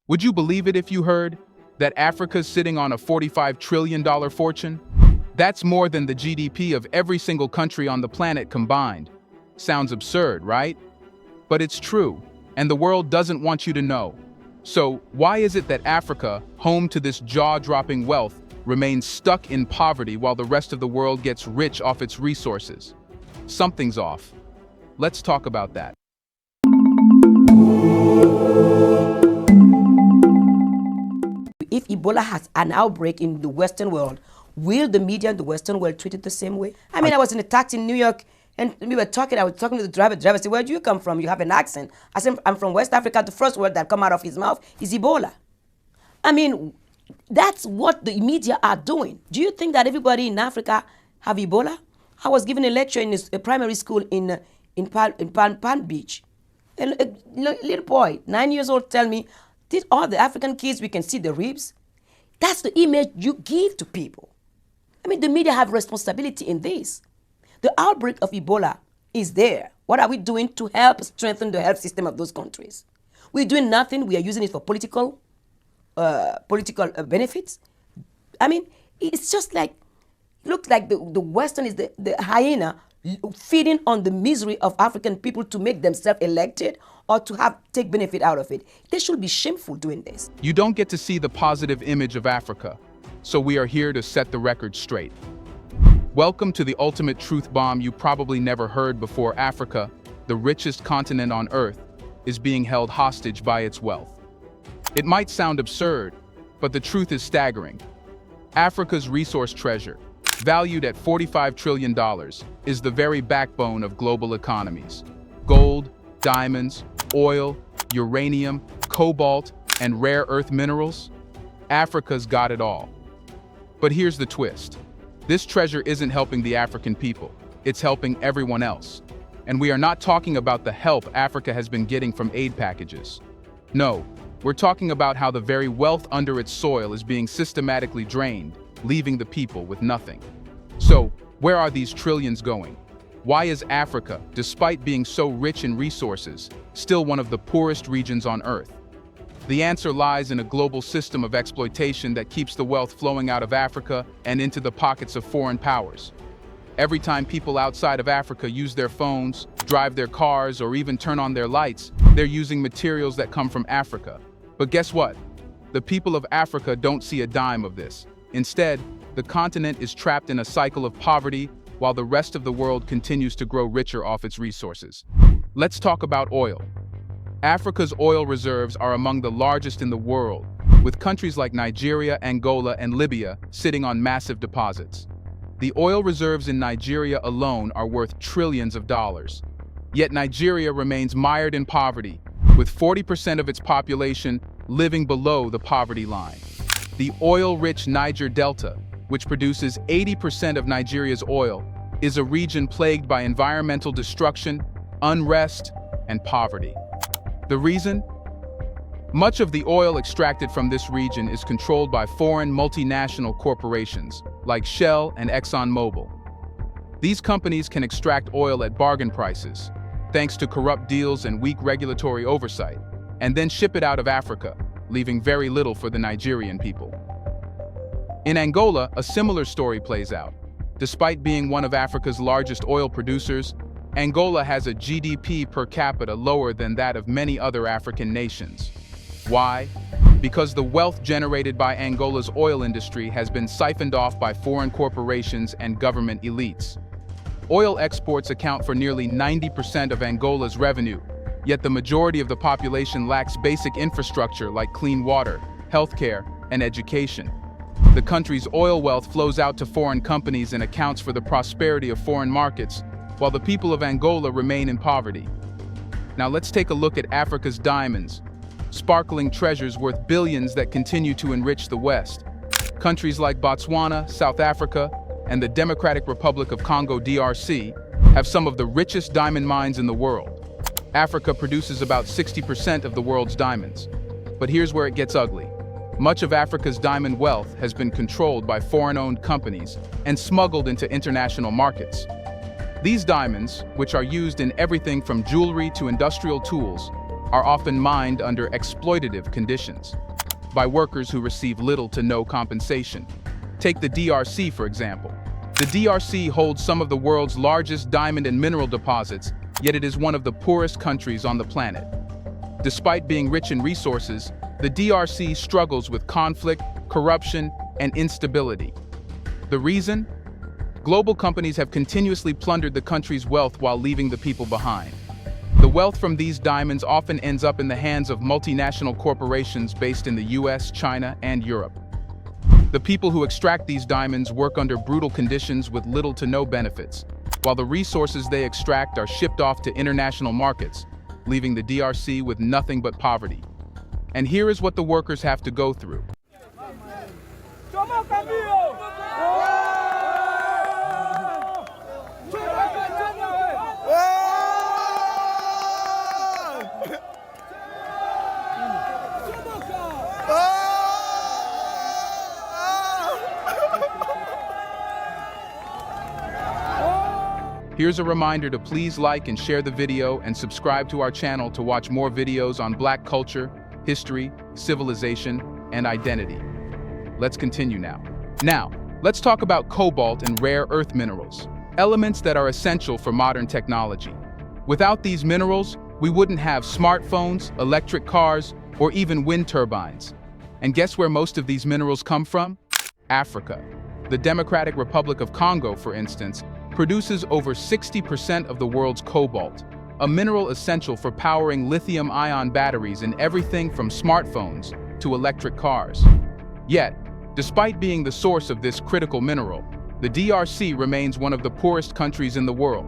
Would you believe it if you heard that Africa's sitting on a $45 trillion fortune? That's more than the GDP of every single country on the planet combined. Sounds absurd, right? But it's true, and the world doesn't want you to know. So, why is it that Africa, home to this jaw-dropping wealth, remains stuck in poverty while the rest of the world gets rich off its resources? Something's off. Let's talk about that. If Ebola has an outbreak in the Western world, will the media in the Western world treat it the same way? I mean, I was in a taxi in New York, and I was talking to the driver. The driver said, "Where do you come from? You have an accent." I said, "I'm from West Africa." The first word that come out of his mouth is Ebola. I mean, that's what the media are doing. Do you think that everybody in Africa have Ebola? I was giving a lecture in a primary school in Palm Beach. A little boy, 9 years old, tell me, "Did all the African kids, we can see the ribs?" That's the image you give to people. I mean, the media have responsibility in this. The outbreak of Ebola is there. What are we doing to help strengthen the health system of those countries? We're doing nothing. We are using it for political benefits. I mean, it's just like, looks like the Western is the hyena feeding on the misery of African people to make themselves elected or to take benefit out of it. They should be shameful doing this. You don't get to see the positive image of Africa, so we are here to set the record straight. Welcome to the ultimate truth bomb you probably never heard before. Africa, the richest continent on Earth, is being held hostage by its wealth. It might sound absurd, but the truth is staggering. Africa's resource treasure, valued at $45 trillion, is the very backbone of global economies. Gold, diamonds, oil, uranium, cobalt, and rare earth minerals? Africa's got it all. But here's the twist. This treasure isn't helping the African people, it's helping everyone else. And we are not talking about the help Africa has been getting from aid packages. No, we're talking about how the very wealth under its soil is being systematically drained, leaving the people with nothing. So, where are these trillions going? Why is Africa, despite being so rich in resources, still one of the poorest regions on Earth? The answer lies in a global system of exploitation that keeps the wealth flowing out of Africa and into the pockets of foreign powers. Every time people outside of Africa use their phones, drive their cars, or even turn on their lights, they're using materials that come from Africa. But guess what? The people of Africa don't see a dime of this. Instead, the continent is trapped in a cycle of poverty while the rest of the world continues to grow richer off its resources. Let's talk about oil. Africa's oil reserves are among the largest in the world, with countries like Nigeria, Angola, and Libya sitting on massive deposits. The oil reserves in Nigeria alone are worth trillions of dollars. Yet Nigeria remains mired in poverty, with 40% of its population living below the poverty line. The oil-rich Niger Delta, which produces 80% of Nigeria's oil, is a region plagued by environmental destruction, unrest, and poverty. The reason? Much of the oil extracted from this region is controlled by foreign multinational corporations, like Shell and ExxonMobil. These companies can extract oil at bargain prices, thanks to corrupt deals and weak regulatory oversight, and then ship it out of Africa, leaving very little for the Nigerian people. In Angola, a similar story plays out. Despite being one of Africa's largest oil producers, Angola has a GDP per capita lower than that of many other African nations. Why? Because the wealth generated by Angola's oil industry has been siphoned off by foreign corporations and government elites. Oil exports account for nearly 90% of Angola's revenue, yet the majority of the population lacks basic infrastructure like clean water, healthcare, and education. The country's oil wealth flows out to foreign companies and accounts for the prosperity of foreign markets, while the people of Angola remain in poverty. Now let's take a look at Africa's diamonds, sparkling treasures worth billions that continue to enrich the West. Countries like Botswana, South Africa, and the Democratic Republic of Congo (DRC) have some of the richest diamond mines in the world. Africa produces about 60% of the world's diamonds. But here's where it gets ugly. Much of Africa's diamond wealth has been controlled by foreign-owned companies and smuggled into international markets. These diamonds, which are used in everything from jewelry to industrial tools, are often mined under exploitative conditions by workers who receive little to no compensation. Take the DRC, for example. The DRC holds some of the world's largest diamond and mineral deposits, yet it is one of the poorest countries on the planet. Despite being rich in resources, the DRC struggles with conflict, corruption, and instability. The reason? Global companies have continuously plundered the country's wealth while leaving the people behind. The wealth from these diamonds often ends up in the hands of multinational corporations based in the US, China, and Europe. The people who extract these diamonds work under brutal conditions with little to no benefits, while the resources they extract are shipped off to international markets, leaving the DRC with nothing but poverty. And here is what the workers have to go through. Here's a reminder to please like and share the video and subscribe to our channel to watch more videos on Black culture, history, civilization, and identity. Let's continue now. Let's talk about cobalt and rare earth minerals, elements that are essential for modern technology. Without these minerals, we wouldn't have smartphones, electric cars, or even wind turbines. And guess where most of these minerals come from? Africa. The Democratic Republic of Congo, for instance, produces over 60% of the world's cobalt, a mineral essential for powering lithium-ion batteries in everything from smartphones to electric cars. Yet, despite being the source of this critical mineral, the DRC remains one of the poorest countries in the world.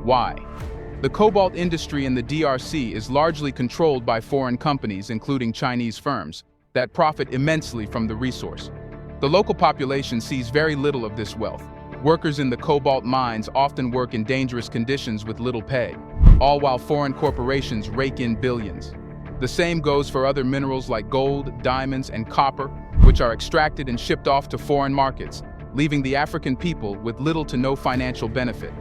Why? The cobalt industry in the DRC is largely controlled by foreign companies, including Chinese firms, that profit immensely from the resource. The local population sees very little of this wealth. Workers in the cobalt mines often work in dangerous conditions with little pay, all while foreign corporations rake in billions. The same goes for other minerals like gold, diamonds, and copper, which are extracted and shipped off to foreign markets, leaving the African people with little to no financial benefit.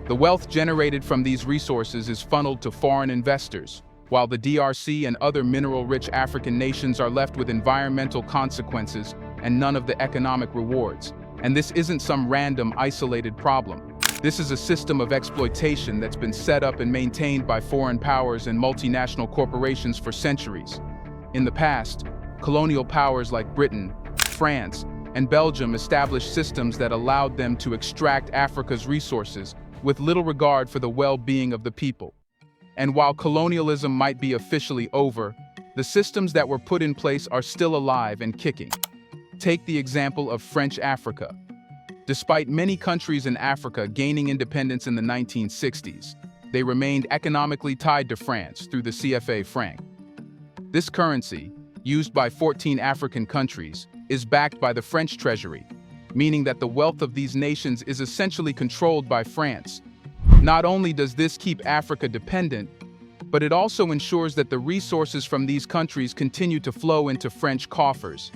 The wealth generated from these resources is funneled to foreign investors, while the DRC and other mineral-rich African nations are left with environmental consequences and none of the economic rewards. And this isn't some random, isolated problem. This is a system of exploitation that's been set up and maintained by foreign powers and multinational corporations for centuries. In the past, colonial powers like Britain, France, and Belgium established systems that allowed them to extract Africa's resources with little regard for the well-being of the people. And while colonialism might be officially over, the systems that were put in place are still alive and kicking. Take the example of French Africa. Despite many countries in Africa gaining independence in the 1960s, they remained economically tied to France through the CFA franc. This currency, used by 14 African countries, is backed by the French treasury, meaning that the wealth of these nations is essentially controlled by France. Not only does this keep Africa dependent, but it also ensures that the resources from these countries continue to flow into French coffers.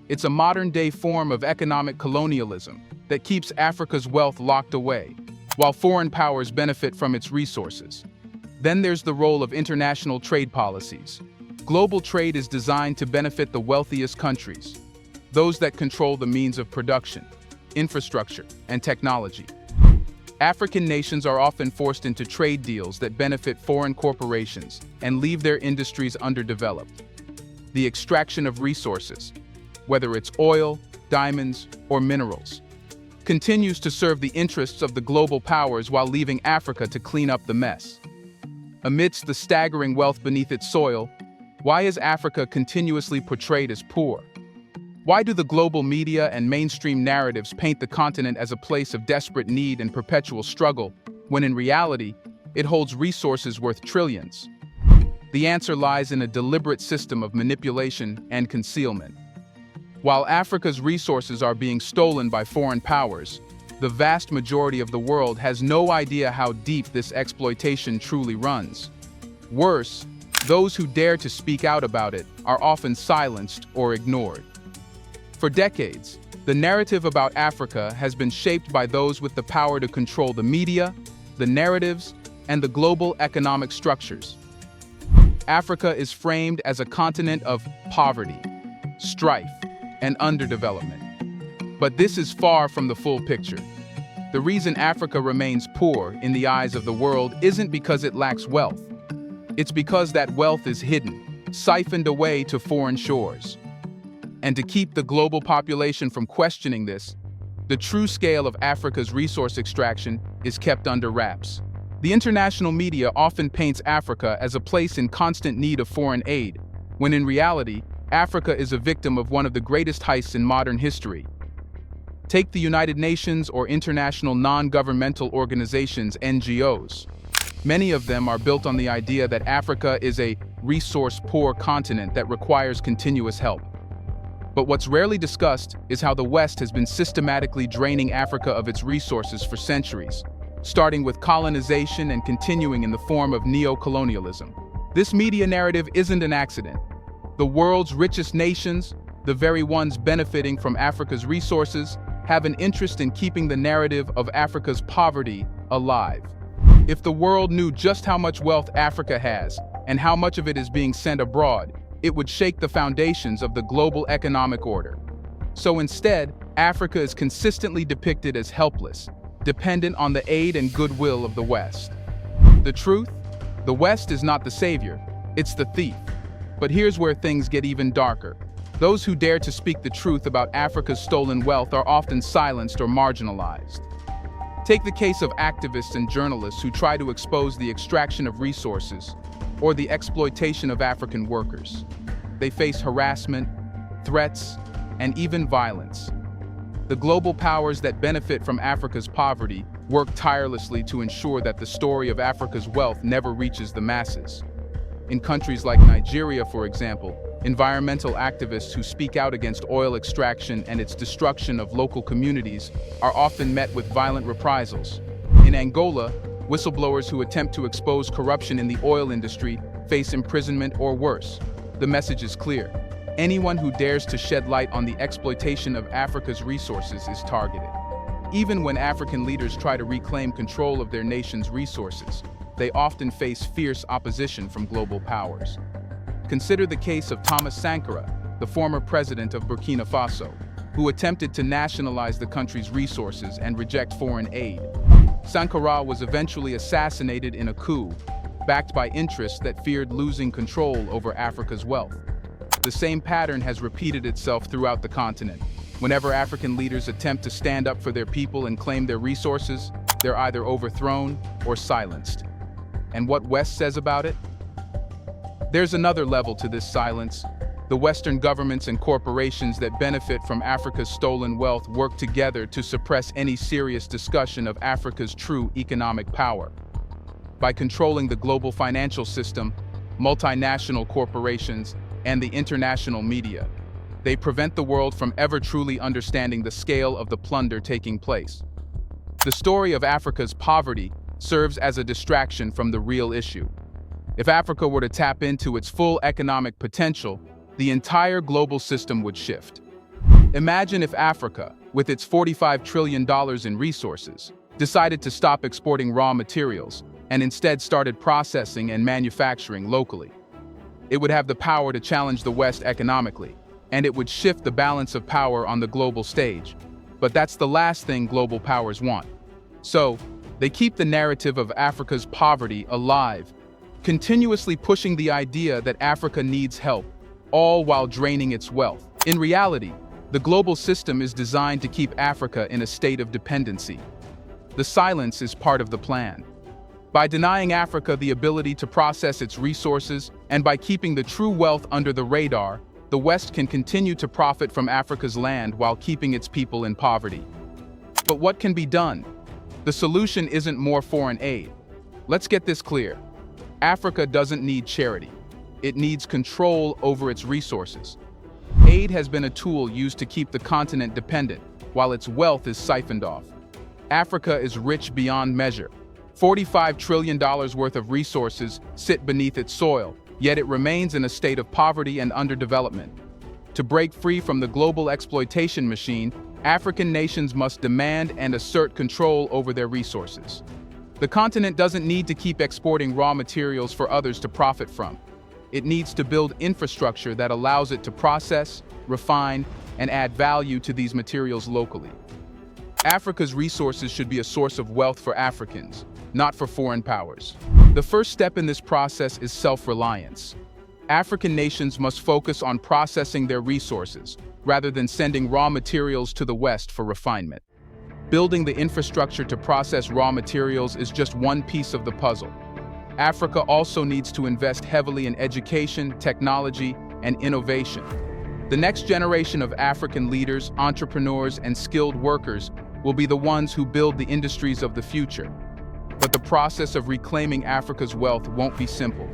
It's a modern-day form of economic colonialism that keeps Africa's wealth locked away, while foreign powers benefit from its resources. Then there's the role of international trade policies. Global trade is designed to benefit the wealthiest countries, those that control the means of production, infrastructure, and technology. African nations are often forced into trade deals that benefit foreign corporations and leave their industries underdeveloped. The extraction of resources, whether it's oil, diamonds, or minerals, continues to serve the interests of the global powers while leaving Africa to clean up the mess. Amidst the staggering wealth beneath its soil, why is Africa continuously portrayed as poor? Why do the global media and mainstream narratives paint the continent as a place of desperate need and perpetual struggle, when in reality, it holds resources worth trillions? The answer lies in a deliberate system of manipulation and concealment. While Africa's resources are being stolen by foreign powers, the vast majority of the world has no idea how deep this exploitation truly runs. Worse, those who dare to speak out about it are often silenced or ignored. For decades, the narrative about Africa has been shaped by those with the power to control the media, the narratives, and the global economic structures. Africa is framed as a continent of poverty, strife, and underdevelopment. But this is far from the full picture. The reason Africa remains poor in the eyes of the world isn't because it lacks wealth. It's because that wealth is hidden, siphoned away to foreign shores. And to keep the global population from questioning this, the true scale of Africa's resource extraction is kept under wraps. The international media often paints Africa as a place in constant need of foreign aid, when in reality, Africa is a victim of one of the greatest heists in modern history. Take the United Nations or international non-governmental organizations, NGOs. Many of them are built on the idea that Africa is a resource-poor continent that requires continuous help. But what's rarely discussed is how the West has been systematically draining Africa of its resources for centuries, starting with colonization and continuing in the form of neocolonialism. This media narrative isn't an accident. The world's richest nations, the very ones benefiting from Africa's resources, have an interest in keeping the narrative of Africa's poverty alive. If the world knew just how much wealth Africa has and how much of it is being sent abroad, it would shake the foundations of the global economic order. So instead, Africa is consistently depicted as helpless, dependent on the aid and goodwill of the West. The truth? The West is not the savior, it's the thief. But here's where things get even darker. Those who dare to speak the truth about Africa's stolen wealth are often silenced or marginalized. Take the case of activists and journalists who try to expose the extraction of resources or the exploitation of African workers. They face harassment, threats, and even violence. The global powers that benefit from Africa's poverty work tirelessly to ensure that the story of Africa's wealth never reaches the masses. In countries like Nigeria, for example, environmental activists who speak out against oil extraction and its destruction of local communities are often met with violent reprisals. In Angola, whistleblowers who attempt to expose corruption in the oil industry face imprisonment or worse. The message is clear. Anyone who dares to shed light on the exploitation of Africa's resources is targeted. Even when African leaders try to reclaim control of their nation's resources, they often face fierce opposition from global powers. Consider the case of Thomas Sankara, the former president of Burkina Faso, who attempted to nationalize the country's resources and reject foreign aid. Sankara was eventually assassinated in a coup, backed by interests that feared losing control over Africa's wealth. The same pattern has repeated itself throughout the continent. Whenever African leaders attempt to stand up for their people and claim their resources, they're either overthrown or silenced. And what West says about it? There's another level to this silence. The Western governments and corporations that benefit from Africa's stolen wealth work together to suppress any serious discussion of Africa's true economic power. By controlling the global financial system, multinational corporations, and the international media, they prevent the world from ever truly understanding the scale of the plunder taking place. The story of Africa's poverty serves as a distraction from the real issue. If Africa were to tap into its full economic potential, the entire global system would shift. Imagine if Africa, with its $45 trillion in resources, decided to stop exporting raw materials and instead started processing and manufacturing locally. It would have the power to challenge the West economically, and it would shift the balance of power on the global stage. But that's the last thing global powers want. So, they keep the narrative of Africa's poverty alive, continuously pushing the idea that Africa needs help, all while draining its wealth. In reality, the global system is designed to keep Africa in a state of dependency. The silence is part of the plan. By denying Africa the ability to process its resources and by keeping the true wealth under the radar, the West can continue to profit from Africa's land while keeping its people in poverty. But what can be done? The solution isn't more foreign aid. Let's get this clear. Africa doesn't need charity. It needs control over its resources. Aid has been a tool used to keep the continent dependent, while its wealth is siphoned off. Africa is rich beyond measure. $45 trillion worth of resources sit beneath its soil, yet it remains in a state of poverty and underdevelopment. To break free from the global exploitation machine, African nations must demand and assert control over their resources. The continent doesn't need to keep exporting raw materials for others to profit from. It needs to build infrastructure that allows it to process, refine, and add value to these materials locally. Africa's resources should be a source of wealth for Africans, not for foreign powers. The first step in this process is self-reliance. African nations must focus on processing their resources, rather than sending raw materials to the West for refinement. Building the infrastructure to process raw materials is just one piece of the puzzle. Africa also needs to invest heavily in education, technology, and innovation. The next generation of African leaders, entrepreneurs, and skilled workers will be the ones who build the industries of the future. But the process of reclaiming Africa's wealth won't be simple.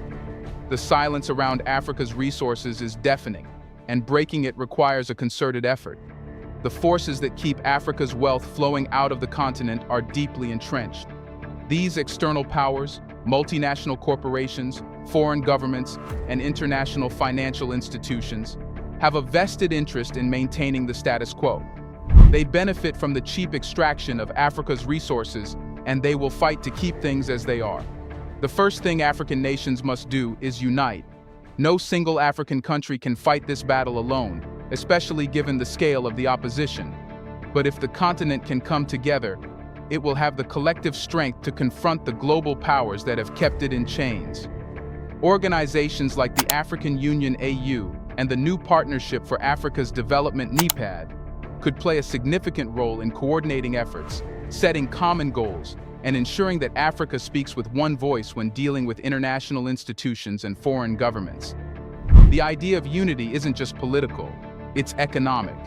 The silence around Africa's resources is deafening, and breaking it requires a concerted effort. The forces that keep Africa's wealth flowing out of the continent are deeply entrenched. These external powers, multinational corporations, foreign governments, and international financial institutions, have a vested interest in maintaining the status quo. They benefit from the cheap extraction of Africa's resources, and they will fight to keep things as they are. The first thing African nations must do is unite. No single African country can fight this battle alone, especially given the scale of the opposition. But if the continent can come together, it will have the collective strength to confront the global powers that have kept it in chains. Organizations like the African Union (AU) and the New Partnership for Africa's Development (NEPAD) could play a significant role in coordinating efforts, setting common goals, and ensuring that Africa speaks with one voice when dealing with international institutions and foreign governments. The idea of unity isn't just political, it's economic.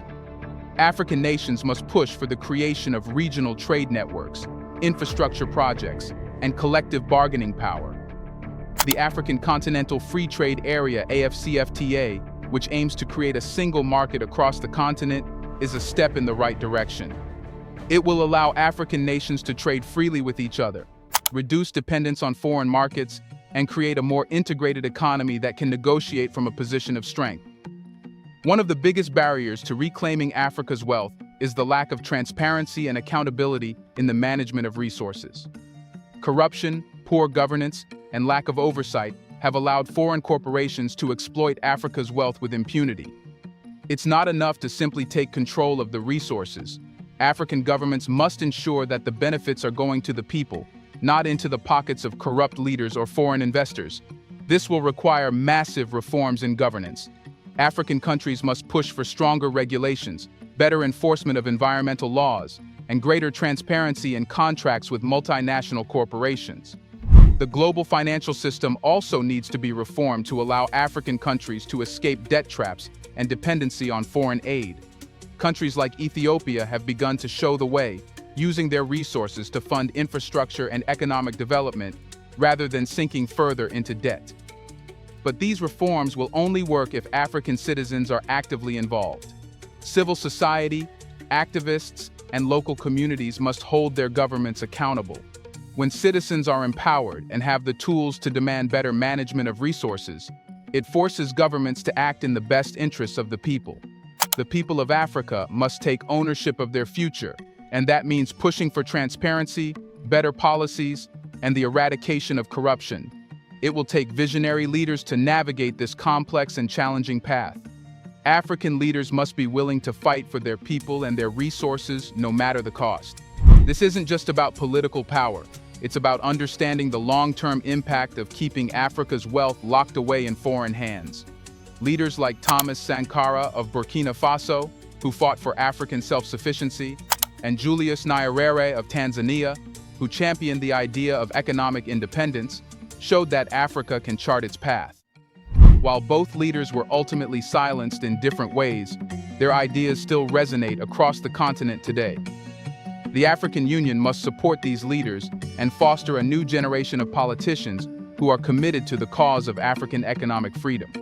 African nations must push for the creation of regional trade networks, infrastructure projects, and collective bargaining power. The African Continental Free Trade Area (AFCFTA), which aims to create a single market across the continent, is a step in the right direction. It will allow African nations to trade freely with each other, reduce dependence on foreign markets, and create a more integrated economy that can negotiate from a position of strength. One of the biggest barriers to reclaiming Africa's wealth is the lack of transparency and accountability in the management of resources. Corruption, poor governance, and lack of oversight have allowed foreign corporations to exploit Africa's wealth with impunity. It's not enough to simply take control of the resources. African governments must ensure that the benefits are going to the people, not into the pockets of corrupt leaders or foreign investors. This will require massive reforms in governance. African countries must push for stronger regulations, better enforcement of environmental laws, and greater transparency in contracts with multinational corporations. The global financial system also needs to be reformed to allow African countries to escape debt traps and dependency on foreign aid. Countries like Ethiopia have begun to show the way, using their resources to fund infrastructure and economic development rather than sinking further into debt. But these reforms will only work if African citizens are actively involved. Civil society, activists, and local communities must hold their governments accountable. When citizens are empowered and have the tools to demand better management of resources, it forces governments to act in the best interests of the people. The people of Africa must take ownership of their future, and that means pushing for transparency, better policies, and the eradication of corruption. It will take visionary leaders to navigate this complex and challenging path. African leaders must be willing to fight for their people and their resources, no matter the cost. This isn't just about political power. It's about understanding the long-term impact of keeping Africa's wealth locked away in foreign hands. Leaders like Thomas Sankara of Burkina Faso, who fought for African self-sufficiency, and Julius Nyerere of Tanzania, who championed the idea of economic independence, showed that Africa can chart its path. While both leaders were ultimately silenced in different ways, their ideas still resonate across the continent today. The African Union must support these leaders and foster a new generation of politicians who are committed to the cause of African economic freedom.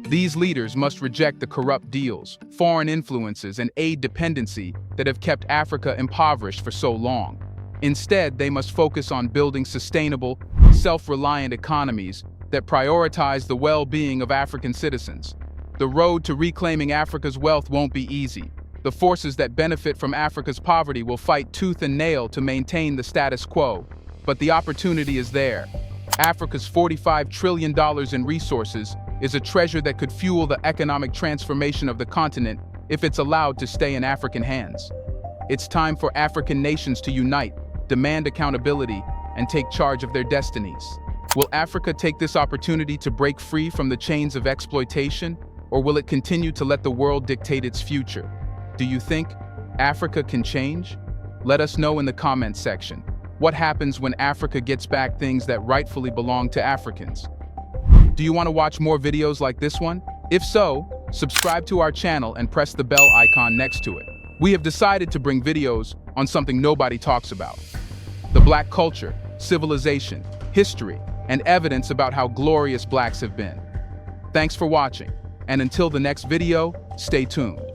These leaders must reject the corrupt deals, foreign influences, and aid dependency that have kept Africa impoverished for so long. Instead, they must focus on building sustainable, self-reliant economies that prioritize the well-being of African citizens. The road to reclaiming Africa's wealth won't be easy. The forces that benefit from Africa's poverty will fight tooth and nail to maintain the status quo. But the opportunity is there. Africa's $45 trillion in resources is a treasure that could fuel the economic transformation of the continent if it's allowed to stay in African hands. It's time for African nations to unite, demand accountability, and take charge of their destinies. Will Africa take this opportunity to break free from the chains of exploitation, or will it continue to let the world dictate its future? Do you think Africa can change? Let us know in the comments section. What happens when Africa gets back things that rightfully belong to Africans? Do you want to watch more videos like this one? If so, subscribe to our channel and press the bell icon next to it. We have decided to bring videos on something nobody talks about: the Black culture, civilization, history, and evidence about how glorious Blacks have been. Thanks for watching, and until the next video, stay tuned.